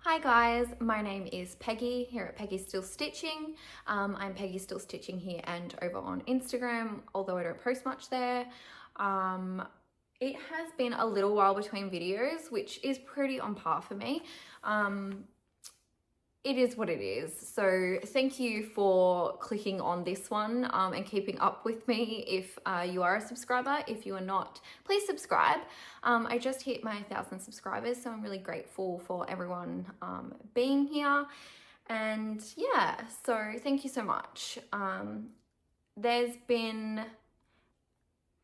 Hi guys, my name is Peggy here at Peggy Still Stitching. I'm Peggy Still Stitching here and over on Instagram, although I don't post much there. It has been a little while between videos, which is pretty on par for me. It is what it is. So thank you for clicking on this one and keeping up with me. If you are a subscriber, if you are not, please subscribe. I just hit my 1,000 subscribers, so I'm really grateful for everyone being here. And yeah, so thank you so much. There's been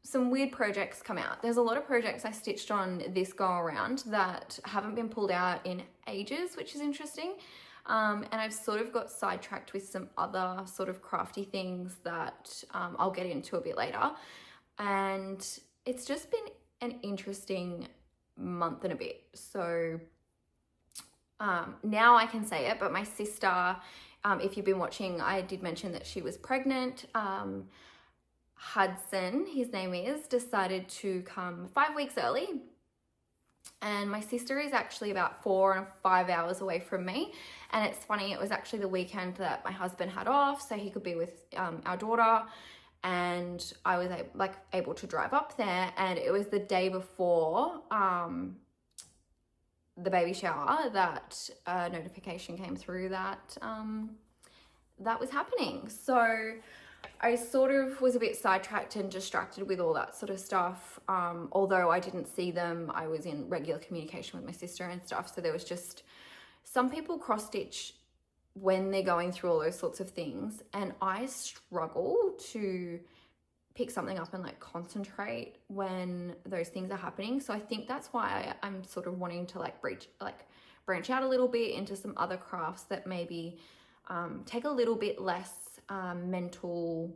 some weird projects come out. There's a lot of projects I stitched on this go around that haven't been pulled out in ages, which is interesting. And I've sort of got sidetracked with some other sort of crafty things that I'll get into a bit later. And it's just been an interesting month and a bit. So now I can say it, but my sister, if you've been watching, I did mention that she was pregnant. Hudson, his name is, decided to come 5 weeks early. And my sister is actually about 4 and 5 hours away from me. And it's funny, it was actually the weekend that my husband had off, so he could be with our daughter. And I was able to drive up there. And it was the day before the baby shower that a notification came through that that was happening. So I sort of was a bit sidetracked and distracted with all that sort of stuff. Although I didn't see them, I was in regular communication with my sister and stuff. So there was just, some people cross stitch when they're going through all those sorts of things. And I struggle to pick something up and like concentrate when those things are happening. So I think that's why I'm sort of wanting to branch out a little bit into some other crafts that maybe take a little bit less mental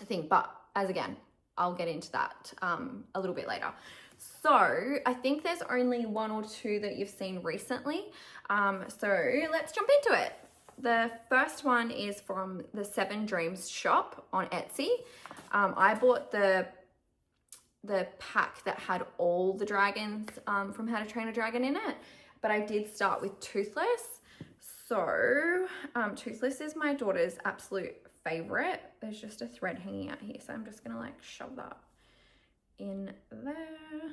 thing, but again, I'll get into that a little bit later. So I think there's only 1 or 2 that you've seen recently. So let's jump into it. The first one is from the 7 Dreams shop on Etsy. I bought the pack that had all the dragons from How to Train a Dragon in it, but I did start with Toothless. So Toothless is my daughter's absolute favorite. There's just a thread hanging out here, so I'm just gonna like shove that in there.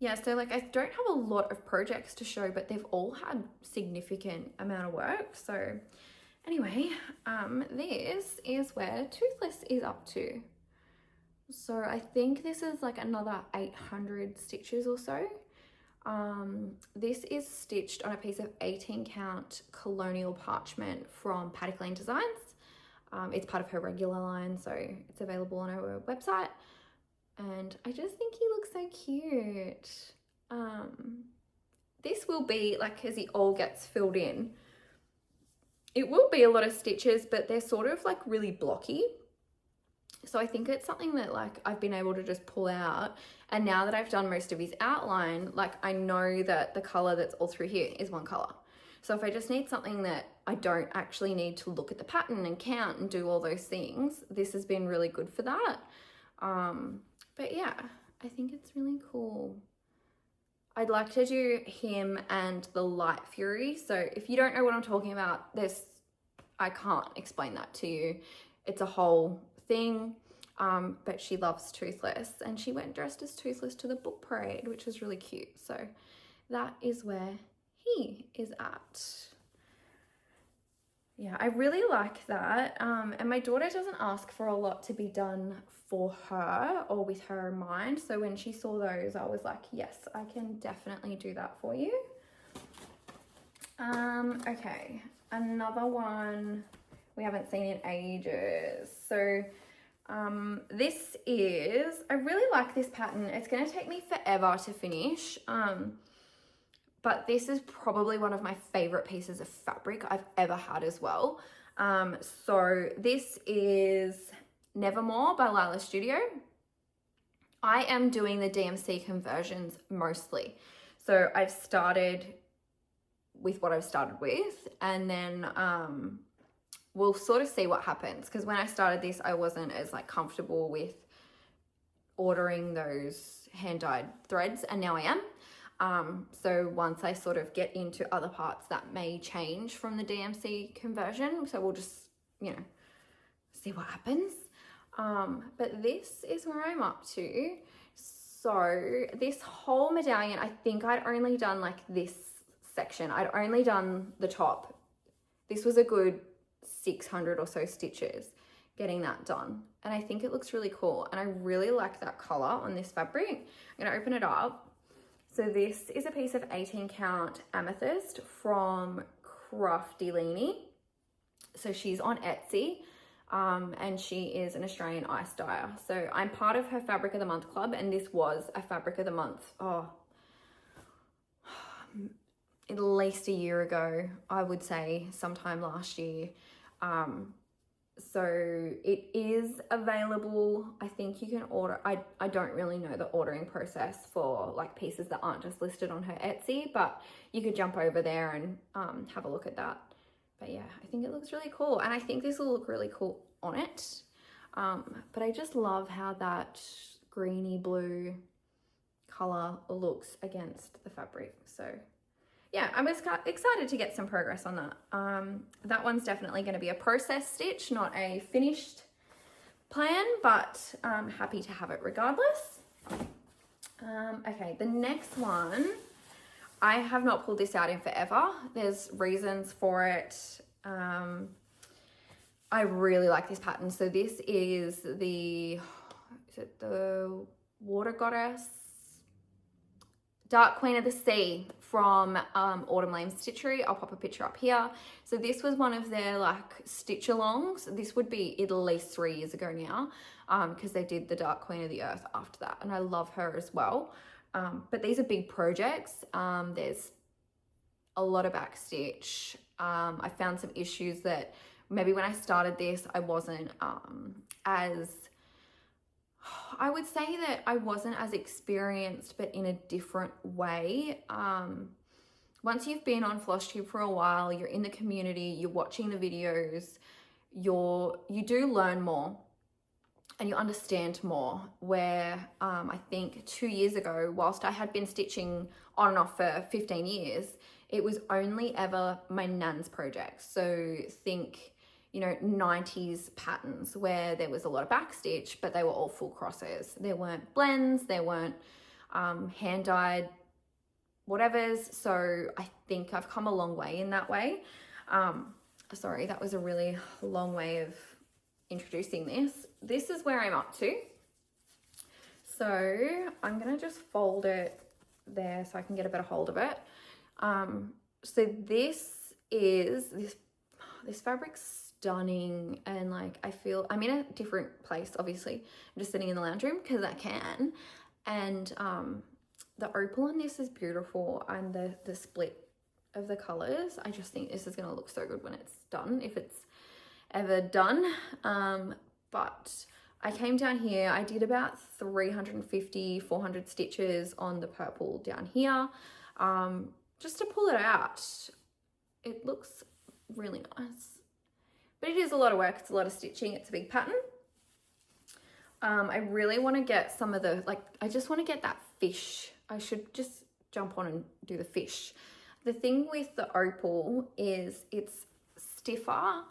Yeah, so like I don't have a lot of projects to show, but they've all had significant amount of work. So anyway, this is where Toothless is up to. So I think this is like another 800 stitches or so. This is stitched on a piece of 18 count colonial parchment from Paddock Lane Designs. It's part of her regular line, so it's available on her website. And I just think he looks so cute. This will be like, as he all gets filled in, it will be a lot of stitches, but they're sort of like really blocky. So I think it's something that like I've been able to just pull out. And now that I've done most of his outline, like I know that the color that's all through here is one color. So if I just need something that I don't actually need to look at the pattern and count and do all those things, this has been really good for that. But yeah, I think it's really cool. I'd like to do him and the Light Fury. So if you don't know what I'm talking about, I can't explain that to you. It's a whole thing. But she loves Toothless, and she went dressed as Toothless to the book parade, which was really cute. So that is where he is at. Yeah, I really like that. And my daughter doesn't ask for a lot to be done for her or with her in mind. So when she saw those, I was like, yes, I can definitely do that for you. Okay, another one we haven't seen in ages. So this is, I really like this pattern. It's going to take me forever to finish. But this is probably one of my favorite pieces of fabric I've ever had as well. So this is Nevermore by Lila Studio. I am doing the DMC conversions mostly. So I've started with what I've started with, and then we'll sort of see what happens, because when I started this, I wasn't as like comfortable with ordering those hand-dyed threads, and now I am. So once I sort of get into other parts, that may change from the DMC conversion. So we'll just, you know, see what happens. But this is where I'm up to. So this whole medallion, I think I'd only done like this section. I'd only done the top. This was a good 600 or so stitches getting that done. And I think it looks really cool. And I really like that color on this fabric. I'm gonna open it up. So this is a piece of 18 count amethyst from Crafty Leanie. So she's on Etsy. And she is an Australian ice dyer. So I'm part of her Fabric of the Month club, and this was a Fabric of the Month, at least a year ago, I would say, sometime last year. So it is available. I think you can order. I don't really know the ordering process for like pieces that aren't just listed on her Etsy, but you could jump over there and have a look at that. But yeah, I think it looks really cool. And I think this will look really cool on it. But I just love how that greeny blue color looks against the fabric. So yeah, I'm excited to get some progress on that. That one's definitely going to be a process stitch, not a finished plan, but I'm happy to have it regardless. Okay, the next one, I have not pulled this out in forever. There's reasons for it. I really like this pattern. So this is the Water Goddess Dark Queen of the Sea from Autumn Lane Stitchery. I'll pop a picture up here. So this was one of their like stitch alongs. This would be at least 3 years ago now, because they did the Dark Queen of the Earth after that, and I love her as well. But these are big projects. There's a lot of back stitch. I found some issues that maybe when I started this, I wasn't I would say that I wasn't as experienced, but in a different way. Once you've been on Flosstube for a while, you're in the community, you're watching the videos, you do learn more and you understand more, where I think 2 years ago, whilst I had been stitching on and off for 15 years, it was only ever my nan's projects. So think, you know, 90s patterns where there was a lot of backstitch, but they were all full crosses. There weren't blends, there weren't hand-dyed whatevers. So I think I've come a long way in that way. Sorry, that was a really long way of introducing this. This is where I'm up to. So I'm gonna just fold it there so I can get a better hold of it. So this fabric's stunning, and like I feel I'm in a different place. Obviously I'm just sitting in the lounge room because I can, and the opal on this is beautiful, and the split of the colors, I just think this is going to look so good when it's done, if it's ever done. But I came down here, I did about 350-400 stitches on the purple down here, just to pull it out. It looks really nice, but it is a lot of work. It's a lot of stitching. It's a big pattern. I really want to get some of the, like, I just want to get that fish. I should just jump on and do the fish. The thing with the opal is it's stiffer,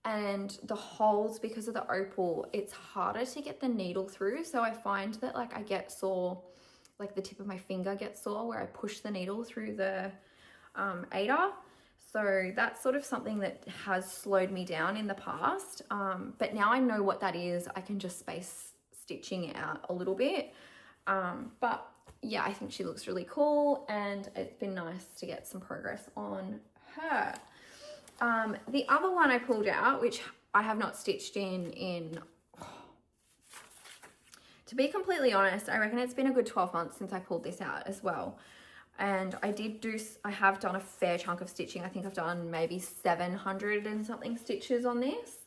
and the holes, because of the opal, it's harder to get the needle through. So I find that like I get sore, like the tip of my finger gets sore where I push the needle through the Ada. So that's sort of something that has slowed me down in the past. But now I know what that is. I can just space stitching it out a little bit. But yeah, I think she looks really cool, and it's been nice to get some progress on her. The other one I pulled out, which I have not stitched to be completely honest, I reckon it's been a good 12 months since I pulled this out as well. And I have done a fair chunk of stitching. I think I've done maybe 700 and something stitches on this.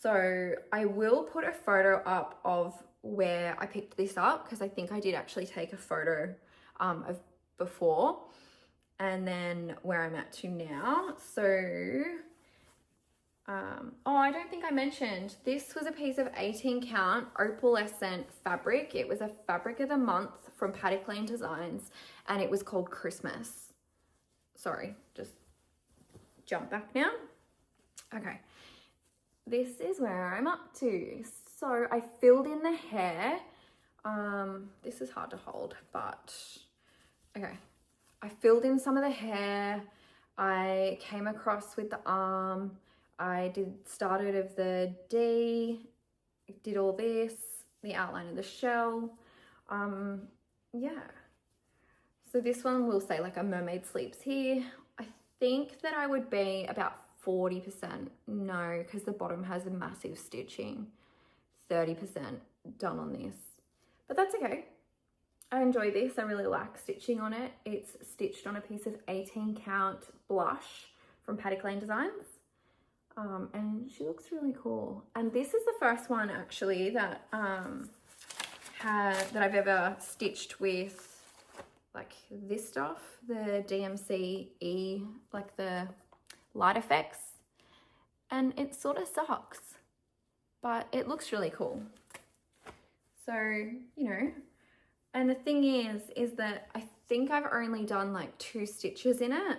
So I will put a photo up of where I picked this up, because I think I did actually take a photo of before, and then where I'm at to now. So Oh, I don't think I mentioned, this was a piece of 18 count opalescent fabric. It was a fabric of the month from Paddock Lane Designs, and it was called Christmas. Sorry, just jump back now. Okay, this is where I'm up to. So I filled in the hair. This is hard to hold, but okay. I filled in some of the hair. I came across with the arm. I started of the D, did all this, the outline of the shell. Yeah. So this one will say like a mermaid sleeps here. I think that I would be about 40%. No, because the bottom has a massive stitching. 30% done on this. But that's okay. I enjoy this. I really like stitching on it. It's stitched on a piece of 18 count blush from Paddock Lane Designs. And she looks really cool. And this is the first one actually that that I've ever stitched with like this stuff, the DMC-E, like the light effects. And it sort of sucks, but it looks really cool. So, you know, and the thing is that I think I've only done like 2 stitches in it.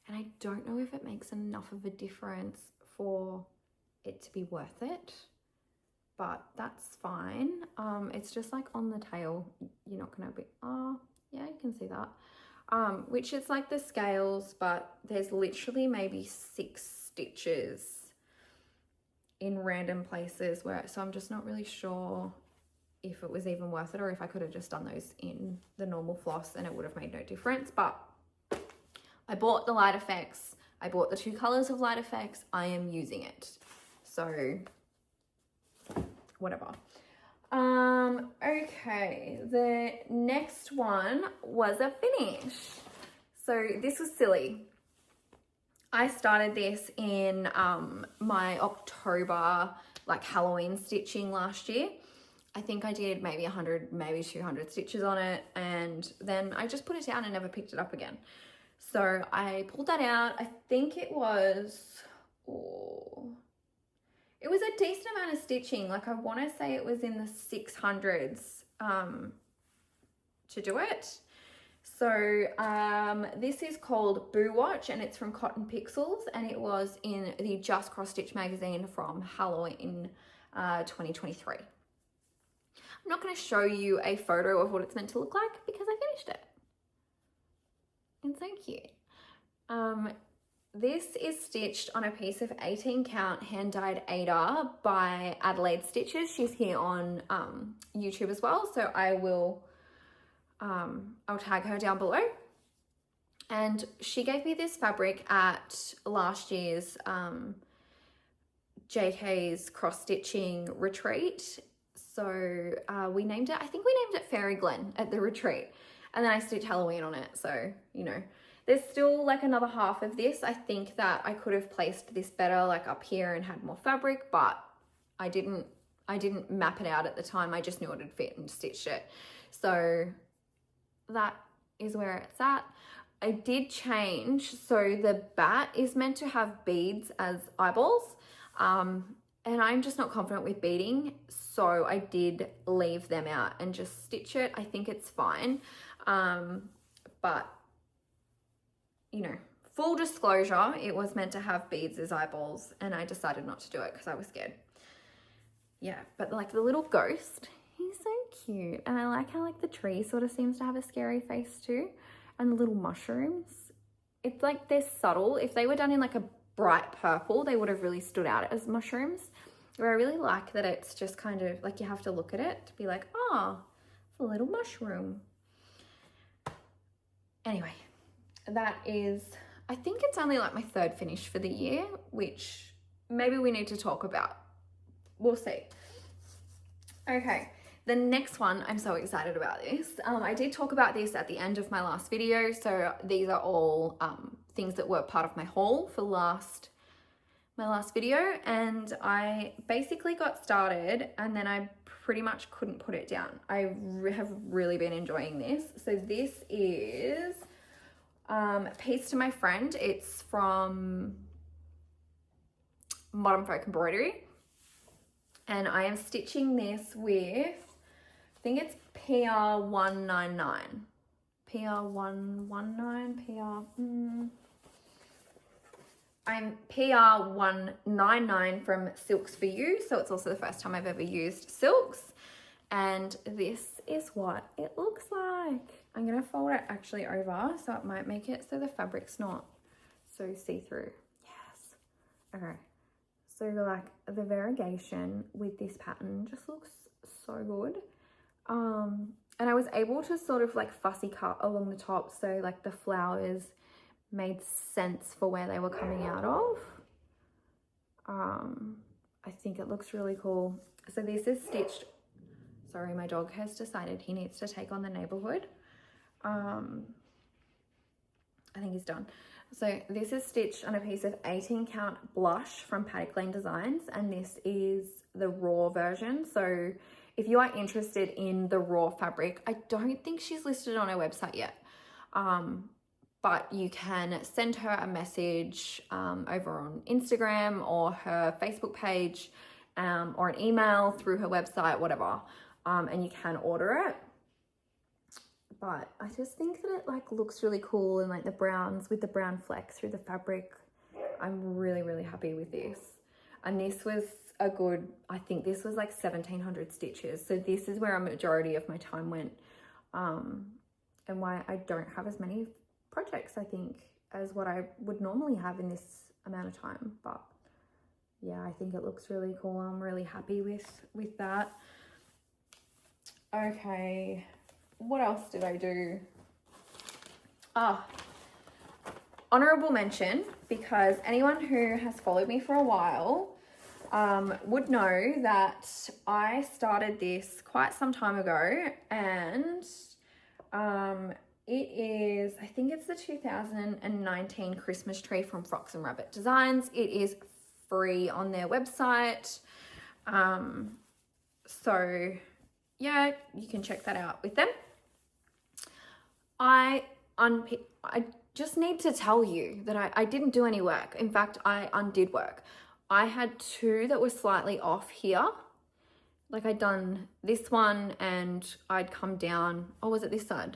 And I don't know if it makes enough of a difference for it to be worth it, but that's fine. It's just like on the tail, you're not gonna be, oh yeah, you can see that. Which is like the scales, but there's literally maybe 6 stitches in random places where, so I'm just not really sure if it was even worth it or if I could have just done those in the normal floss and it would have made no difference. But I bought the light effects. I bought the 2 colors of light effects. I am using it. So whatever. Okay, the next one was a finish. So this was silly. I started this in my October like Halloween stitching last year. I think I did maybe 100, maybe 200 stitches on it, and then I just put it down and never picked it up again. So I pulled that out. I think it was, it was a decent amount of stitching. Like I want to say it was in the 600s to do it. So this is called Boo Watch, and it's from Cotton Pixels, and it was in the Just Cross Stitch magazine from Halloween 2023. I'm not going to show you a photo of what it's meant to look like because I finished it. It's so cute. This is stitched on a piece of 18 count hand dyed Ada by Adelaide Stitches. She's here on YouTube as well, so I will I'll tag her down below. And she gave me this fabric at last year's JK's cross stitching retreat. So we named it, I think we named it Fairy Glen at the retreat. And then I stitched Halloween on it. So, you know, there's still like another half of this. I think that I could have placed this better like up here and had more fabric, but I didn't map it out at the time. I just knew it would fit and stitched it. So that is where it's at. I did change. So the bat is meant to have beads as eyeballs. And I'm just not confident with beading. So I did leave them out and just stitch it. I think it's fine. But, you know, full disclosure, it was meant to have beads as eyeballs and I decided not to do it because I was scared. Yeah, but like the little ghost, he's so cute. And I like how like the tree sort of seems to have a scary face too. And the little mushrooms, it's like they're subtle. If they were done in like a bright purple, they would have really stood out as mushrooms. Where I really like that it's just kind of like you have to look at it to be like, oh, it's a little mushroom. Anyway, that is, I think it's only like my 3rd finish for the year, which maybe we need to talk about. We'll see. Okay, the next one, I'm so excited about this. I did talk about this at the end of my last video. So these are all things that were part of my haul for my last video, and I basically got started and then I pretty much couldn't put it down. I have really been enjoying this. So this is Piece to My Friend. It's from Modern Folk Embroidery. And I am stitching this with, I think it's PR199. I'm PR199 from Silks For You. So it's also the first time I've ever used silks. And this is what it looks like. I'm going to fold it actually over so it might make it so the fabric's not so see-through. Yes. Okay. So like the variegation with this pattern just looks so good. And I was able to sort of like fussy cut along the top so like the flowers made sense for where they were coming out of. I think it looks really cool. So this is stitched. Sorry, my dog has decided he needs to take on the neighborhood. I think he's done. So this is stitched on a piece of 18 count blush from Paddock Lane Designs, and this is the raw version. So if you are interested in the raw fabric, I don't think she's listed on her website yet, but you can send her a message over on Instagram or her Facebook page, or an email through her website, whatever, and you can order it. But I just think that it like looks really cool, and like the browns with the brown flecks through the fabric. I'm really, really happy with this. And this was a good, I think this was like 1700 stitches. So this is where a majority of my time went, and why I don't have as many projects, I think, as what I would normally have in this amount of time. But yeah, I think it looks really cool. I'm really happy with that. Okay. What else did I do? Honorable mention, because anyone who has followed me for a while would know that I started this quite some time ago, and it is, I think it's the 2019 Christmas tree from Frocks and Rabbit Designs. It is free on their website. So yeah, you can check that out with them. I just need to tell you that I didn't do any work. In fact, I undid work. I had two that were slightly off here. Like I'd done this one and I'd come down. Oh, was it this side?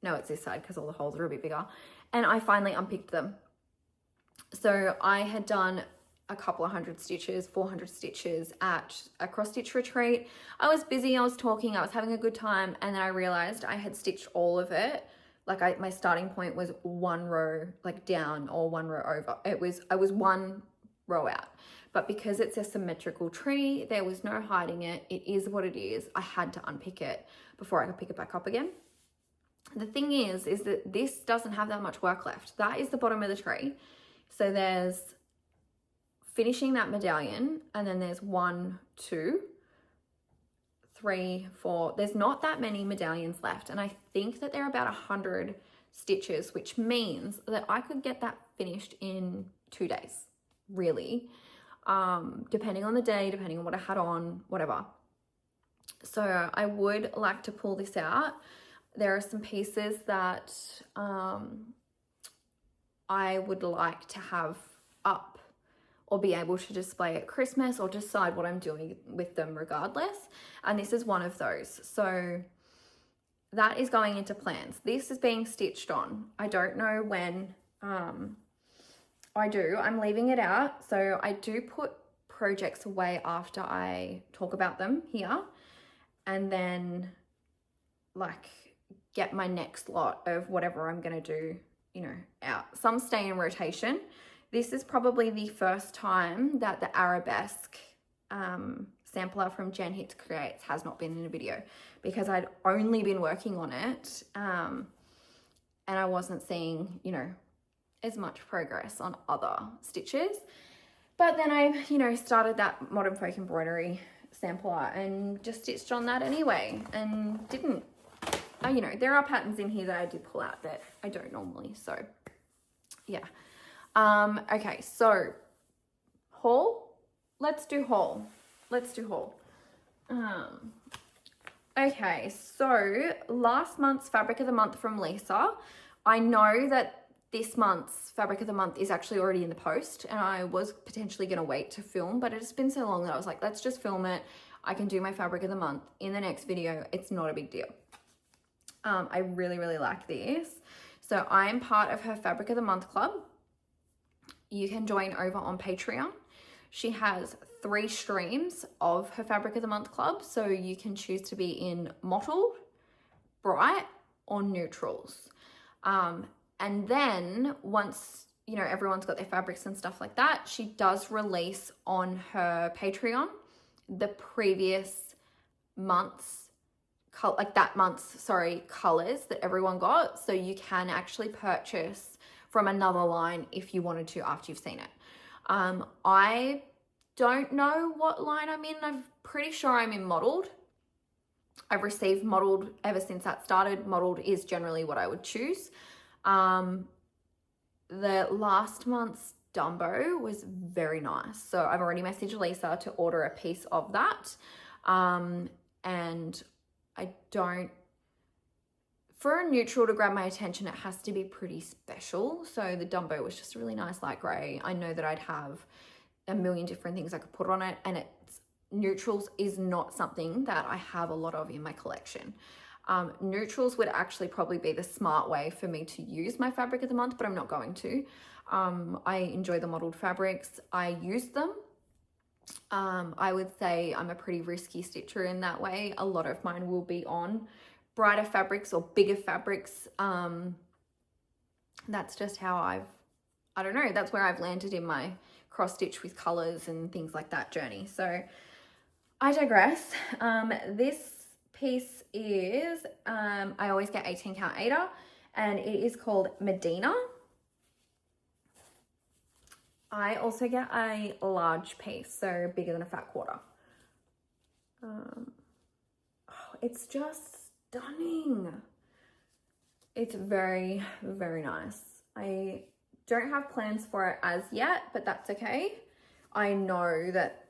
No, it's this side because all the holes are a bit bigger. And I finally unpicked them. So I had done a couple of 100 stitches, 400 stitches at a cross stitch retreat. I was busy, I was talking, I was having a good time, and then I realized I had stitched all of it. Like my starting point was one row like down or one row over. I was one row out. But because it's a symmetrical tree, there was no hiding it. It is what it is. I had to unpick it before I could pick it back up again. The thing is that this doesn't have that much work left. That is the bottom of the tree. So there's finishing that medallion, and then there's 1, 2, 3, 4. There's not that many medallions left, and I think that they're about 100 stitches, which means that I could get that finished in 2 days, really, depending on the day, depending on what I had on, whatever. So I would like to pull this out. There are some pieces that I would like to have up or be able to display at Christmas, or decide what I'm doing with them regardless. And this is one of those. So that is going into plans. This is being stitched on. I don't know when I do. I'm leaving it out. So I do put projects away after I talk about them here, and then like get my next lot of whatever I'm going to do, you know, out. Some stay in rotation. This is probably the first time that the arabesque sampler from Jen Hits Creates has not been in a video, because I'd only been working on it and I wasn't seeing, you know, as much progress on other stitches. But then I, you know, started that Modern Folk Embroidery sampler and just stitched on that anyway, and didn't, you know, there are patterns in here that I did pull out that I don't normally, so yeah. Okay, so haul. Let's do haul. Okay, so last month's fabric of the month from Lisa. I know that this month's fabric of the month is actually already in the post, and I was potentially going to wait to film, but it's been so long that I was like, let's just film it. I can do my fabric of the month in the next video. It's not a big deal. I really, really like this. So I'm part of her fabric of the month club. You can join over on Patreon. She has 3 streams of her fabric of the month club. So you can choose to be in mottled, bright, or neutrals. And then once, you know, everyone's got their fabrics and stuff like that, she does release on her Patreon the previous month's, like that month's, sorry, colors that everyone got. So you can actually purchase from another line if you wanted to after you've seen it. I don't know what line I'm in. I'm pretty sure I'm in mottled. I've received mottled ever since that started. Mottled is generally what I would choose. The last month's Dumbo was very nice. So I've already messaged Lisa to order a piece of that. And I don't, for a neutral to grab my attention, it has to be pretty special. So the Dumbo was just a really nice light gray. I know that I'd have a million different things I could put on it, and it's neutrals is not something that I have a lot of in my collection. Neutrals would actually probably be the smart way for me to use my fabric of the month, but I'm not going to. I enjoy the mottled fabrics. I use them. I would say I'm a pretty risky stitcher in that way. A lot of mine will be on brighter fabrics or bigger fabrics. That's just how I don't know, that's where I've landed in my cross stitch with colors and things like that journey. So I digress. This piece is, I always get 18 count Aida, and it is called Medina. I also get a large piece, so bigger than a fat quarter. Oh, it's just stunning. It's very, very nice. I don't have plans for it as yet, but that's okay. I know that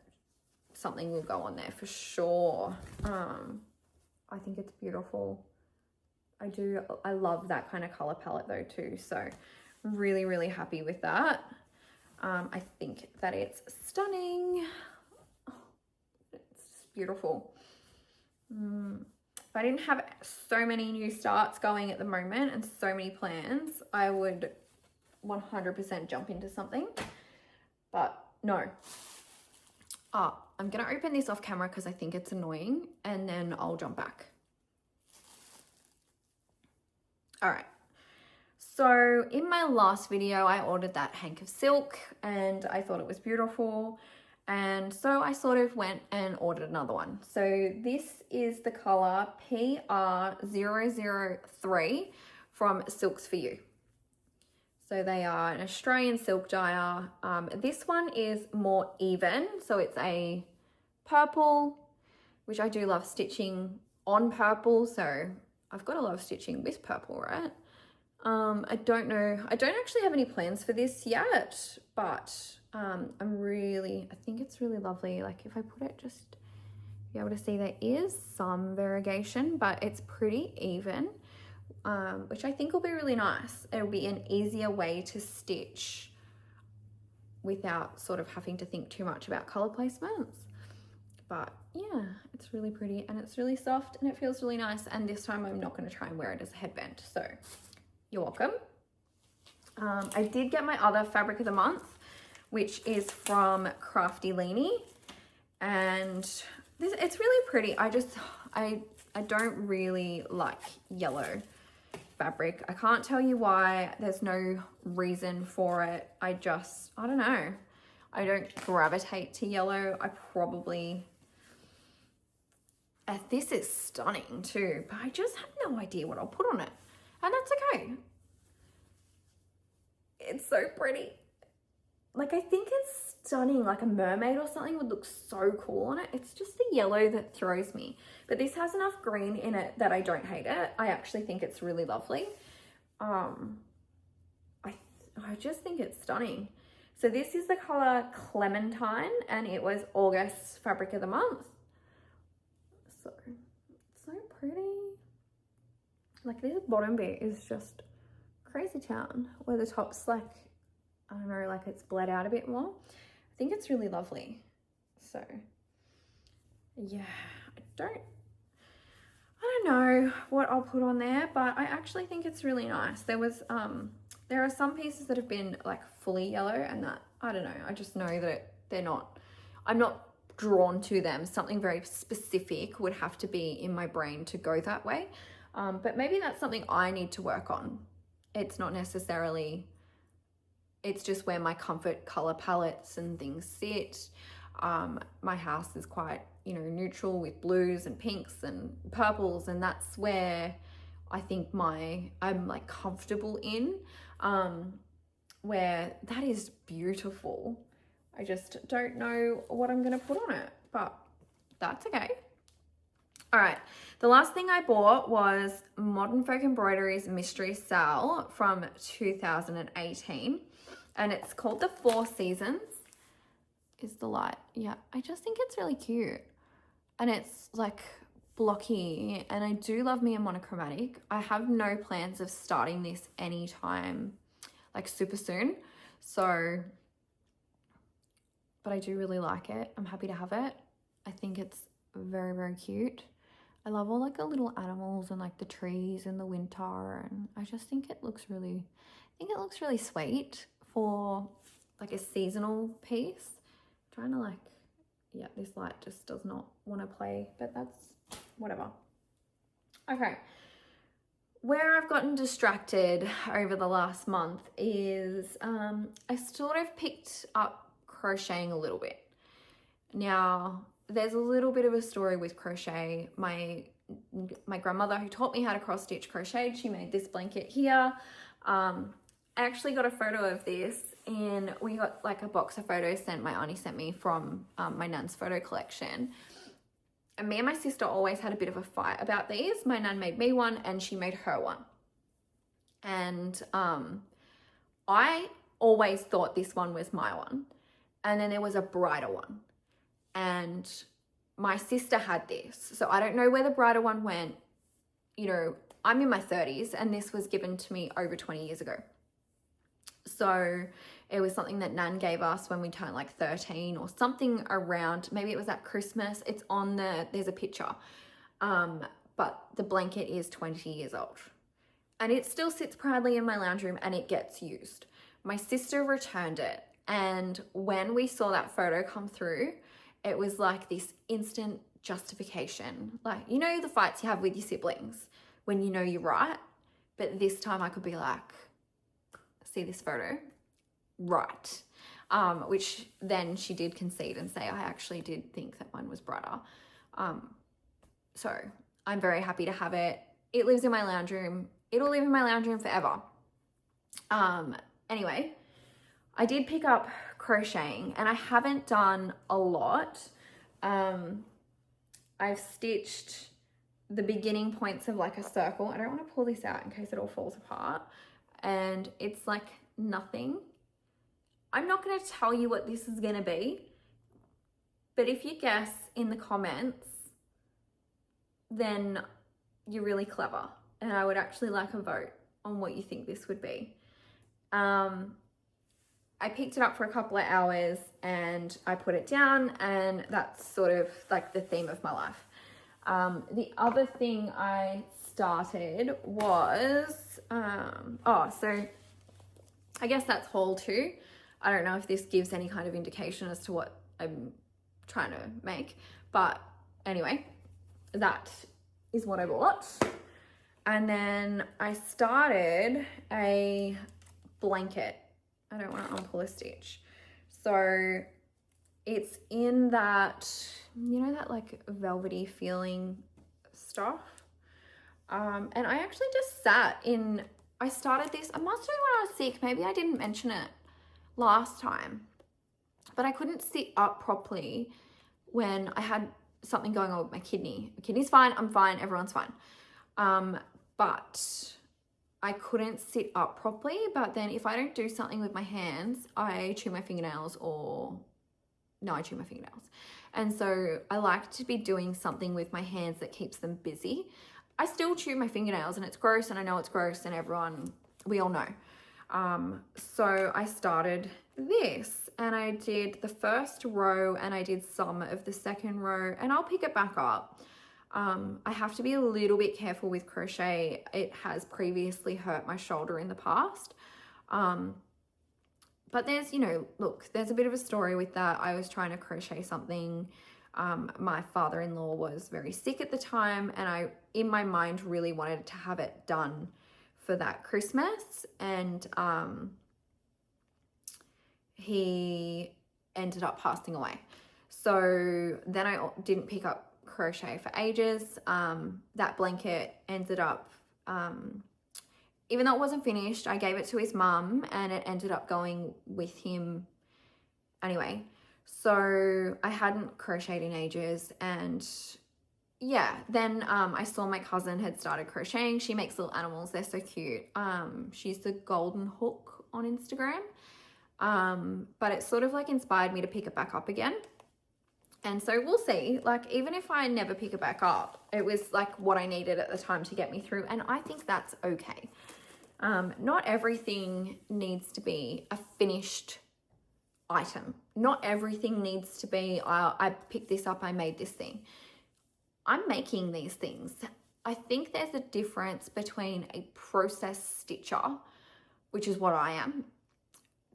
something will go on there for sure. I think it's beautiful. I love that kind of color palette though too. So really, really happy with that. I think that it's stunning. Oh, it's just beautiful. If I didn't have so many new starts going at the moment and so many plans, I would 100% jump into something, but no. I'm gonna open this off camera because I think it's annoying, and then I'll jump back. All right. So in my last video, I ordered that hank of silk and I thought it was beautiful. And so I sort of went and ordered another one. So this is the color PR003 from Silks For You. So they are an Australian silk dyer. This one is more even. So it's a purple, which I do love stitching on purple. So I've got to love stitching with purple, right? I don't know. I don't actually have any plans for this yet, but I think it's really lovely. Like if I put it, just be able to see there is some variegation, but it's pretty even, which I think will be really nice. It'll be an easier way to stitch without sort of having to think too much about color placements. But yeah, it's really pretty and it's really soft and it feels really nice. And this time I'm not going to try and wear it as a headband. So you're welcome. I did get my other fabric of the month, which is from Crafty Leanie, and it's really pretty. I don't really like yellow fabric. I can't tell you why. There's no reason for it. I don't know. I don't gravitate to yellow. This is stunning too, but I just have no idea what I'll put on it. And that's okay. It's so pretty. Like, I think it's stunning. Like a mermaid or something would look so cool on it. It's just the yellow that throws me. But this has enough green in it that I don't hate it. I actually think it's really lovely. I just think it's stunning. So this is the color Clementine, and it was August's fabric of the month. So pretty. Like this bottom bit is just Crazy Town, where the top's like, I don't know, like it's bled out a bit more. I think it's really lovely. So yeah, I don't know what I'll put on there, but I actually think it's really nice. There are some pieces that have been like fully yellow, and that, I don't know, I just know that I'm not drawn to them. Something very specific would have to be in my brain to go that way. But maybe that's something I need to work on. It's not necessarily, it's just where my comfort color palettes and things sit. My house is quite, you know, neutral with blues and pinks and purples, and that's where I think I'm like comfortable in, where that is beautiful. I just don't know what I'm gonna put on it, but that's okay. All right, the last thing I bought was Modern Folk Embroidery's Mystery Sale from 2018, and it's called The Four Seasons. Is the light? Yeah, I just think it's really cute, and it's like blocky, and I do love me a monochromatic. I have no plans of starting this anytime like super soon, so, but I do really like it. I'm happy to have it. I think it's very, very cute. I love all like the little animals and like the trees in the winter, and I just think it looks really, sweet for like a seasonal piece. I'm trying to like, yeah, this light just does not want to play, but that's whatever. Okay, where I've gotten distracted over the last month is I sort of picked up crocheting a little bit. Now, there's a little bit of a story with crochet. My grandmother, who taught me how to cross stitch, crocheted. She made this blanket here. I actually got a photo of this, and we got like a box of photos my auntie sent me from my nan's photo collection. And me and my sister always had a bit of a fight about these. My nan made me one and she made her one. And I always thought this one was my one. And then there was a brighter one. And my sister had this. So I don't know where the brighter one went. You know, I'm in my 30s and this was given to me over 20 years ago. So it was something that Nan gave us when we turned like 13 or something around, maybe it was at Christmas. It's on there's a picture. But the blanket is 20 years old. And it still sits proudly in my lounge room and it gets used. My sister returned it. And when we saw that photo come through, it was like this instant justification. Like, you know, the fights you have with your siblings when you know you're right. But this time I could be like, see this photo? Right. Which then she did concede and say, I actually did think that one was brighter. So I'm very happy to have it. It lives in my lounge room. It'll live in my lounge room forever. Anyway, I did pick up crocheting and I haven't done a lot. I've stitched the beginning points of like a circle. I don't want to pull this out in case it all falls apart. And it's like nothing. I'm not going to tell you what this is going to be, but if you guess in the comments, then you're really clever. And I would actually like a vote on what you think this would be. I picked it up for a couple of hours and I put it down, and that's sort of like the theme of my life. The other thing I started was, so I guess that's haul 2. I don't know if this gives any kind of indication as to what I'm trying to make, but anyway, that is what I bought. And then I started a blanket. I don't want to unpull a stitch. So it's in that, you know, that like velvety feeling stuff. And I actually just I started this, I must have been when I was sick. Maybe I didn't mention it last time, but I couldn't sit up properly when I had something going on with my kidney. My kidney's fine, I'm fine, everyone's fine. But I couldn't sit up properly, but then if I don't do something with my hands, I chew my fingernails I chew my fingernails. And so I like to be doing something with my hands that keeps them busy. I still chew my fingernails and it's gross, and I know it's gross and everyone we all know. So I started this, and I did the first row and I did some of the second row, and I'll pick it back up. I have to be a little bit careful with crochet. It has previously hurt my shoulder in the past. But there's, you know, look, there's a bit of a story with that. I was trying to crochet something. My father-in-law was very sick at the time, and I, in my mind, really wanted to have it done for that Christmas. And he ended up passing away. So then I didn't pick up crochet for ages. That blanket ended up, even though it wasn't finished, I gave it to his mum, and it ended up going with him anyway. So I hadn't crocheted in ages, and yeah, then I saw my cousin had started crocheting. She makes little animals. They're so cute. She's the Golden Hook on Instagram. But it sort of like inspired me to pick it back up again. And so we'll see, like, even if I never pick it back up, it was like what I needed at the time to get me through. And I think that's okay. Not everything needs to be a finished item. Not everything needs to be, I picked this up, I made this thing. I'm making these things. I think there's a difference between a process stitcher, which is what I am,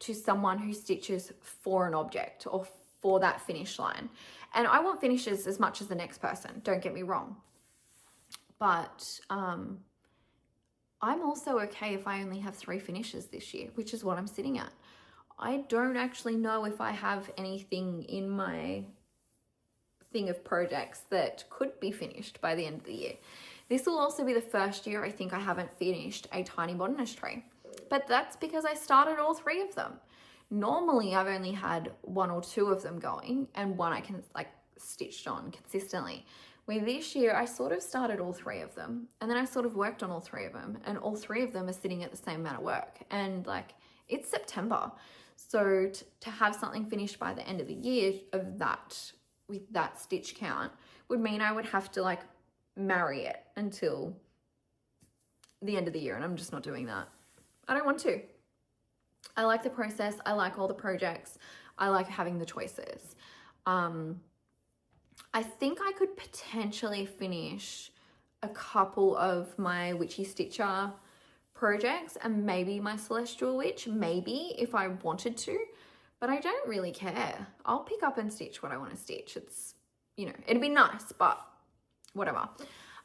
to someone who stitches for an object or for that finish line. And I want finishes as much as the next person, don't get me wrong. But I'm also okay if I only have 3 finishes this year, which is what I'm sitting at. I don't actually know if I have anything in my thing of projects that could be finished by the end of the year. This will also be the first year I think I haven't finished a tiny botanist tray, but that's because I started all 3 of them. Normally I've only had 1 or 2 of them going, and one I can like stitched on consistently. Where this year I sort of started all 3 of them, and then I sort of worked on all 3 of them, and all 3 of them are sitting at the same amount of work. And like, it's September, so to have something finished by the end of the year of that, with that stitch count, would mean I would have to like marry it until the end of the year, and I'm just not doing that. I don't want to. I like the process. I like all the projects. I like having the choices. I think I could potentially finish a couple of my Witchy Stitcher projects and maybe my Celestial Witch, maybe if I wanted to, but I don't really care. I'll pick up and stitch what I want to stitch. It's, you know, it'd be nice, but whatever.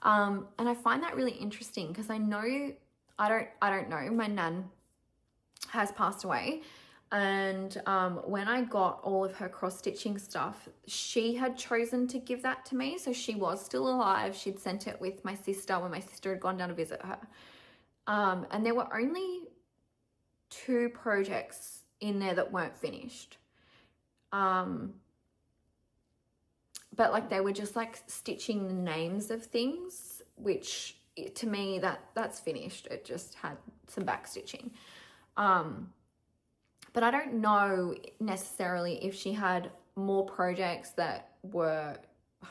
And I find that really interesting because I know, I don't know, my nan has passed away, and when I got all of her cross stitching stuff, she had chosen to give that to me. So she was still alive. She'd sent it with my sister when my sister had gone down to visit her, and there were only 2 projects in there that weren't finished, but like they were just like stitching the names of things, which to me that's finished. It just had some back stitching. But I don't know necessarily if she had more projects that were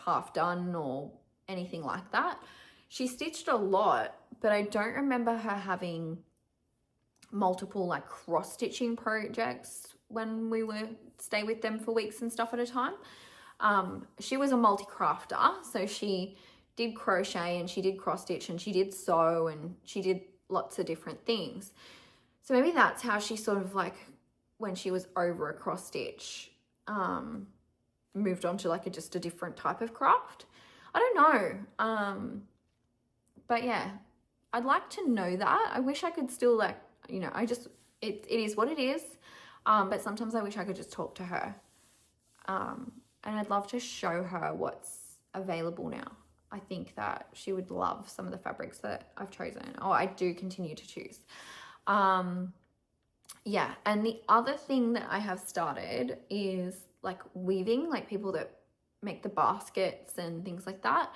half done or anything like that. She stitched a lot, but I don't remember her having multiple like cross stitching projects when we were stay with them for weeks and stuff at a time. She was a multi-crafter, so she did crochet and she did cross stitch and she did sew and she did lots of different things. So maybe that's how she sort of like, when she was over a cross stitch, moved on to like just a different type of craft. I don't know. But yeah, I'd like to know that. I wish I could still like, you know, it is what it is. But sometimes I wish I could just talk to her. And I'd love to show her what's available now. I think that she would love some of the fabrics that I've chosen, or I do continue to choose. Yeah, and the other thing that I have started is like weaving, like people that make the baskets and things like that.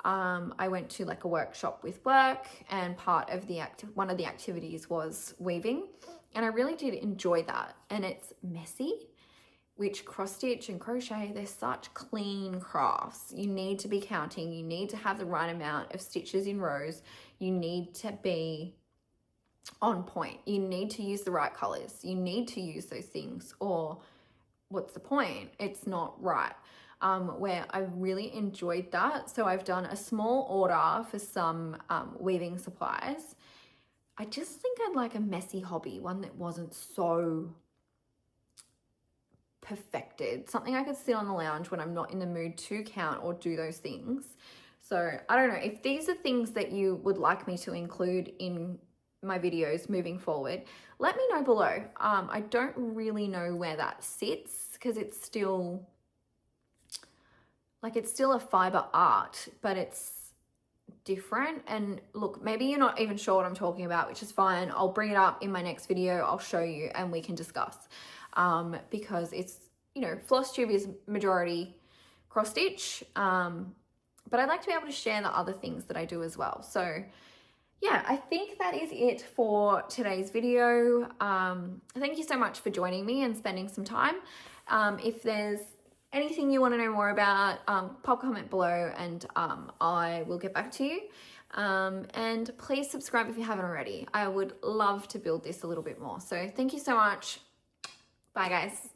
I went to like a workshop with work, and part of the one of the activities was weaving, and I really did enjoy that. And it's messy, which cross stitch and crochet, they're such clean crafts. You need to be counting, you need to have the right amount of stitches in rows, you need to be on point. You need to use the right colors. You need to use those things, or what's the point? It's not right. Where I really enjoyed that. So I've done a small order for some weaving supplies. I just think I'd like a messy hobby, one that wasn't so perfected, something I could sit on the lounge when I'm not in the mood to count or do those things. So I don't know if these are things that you would like me to include in my videos moving forward. Let me know below. I don't really know where that sits because it's still a fiber art, but it's different. And look, maybe you're not even sure what I'm talking about, which is fine. I'll bring it up in my next video. I'll show you and we can discuss. Because it's, you know, Flosstube is majority cross stitch, but I'd like to be able to share the other things that I do as well. So yeah, I think that is it for today's video. Thank you so much for joining me and spending some time. If there's anything you want to know more about, pop a comment below and I will get back to you. And please subscribe if you haven't already. I would love to build this a little bit more. So thank you so much. Bye guys.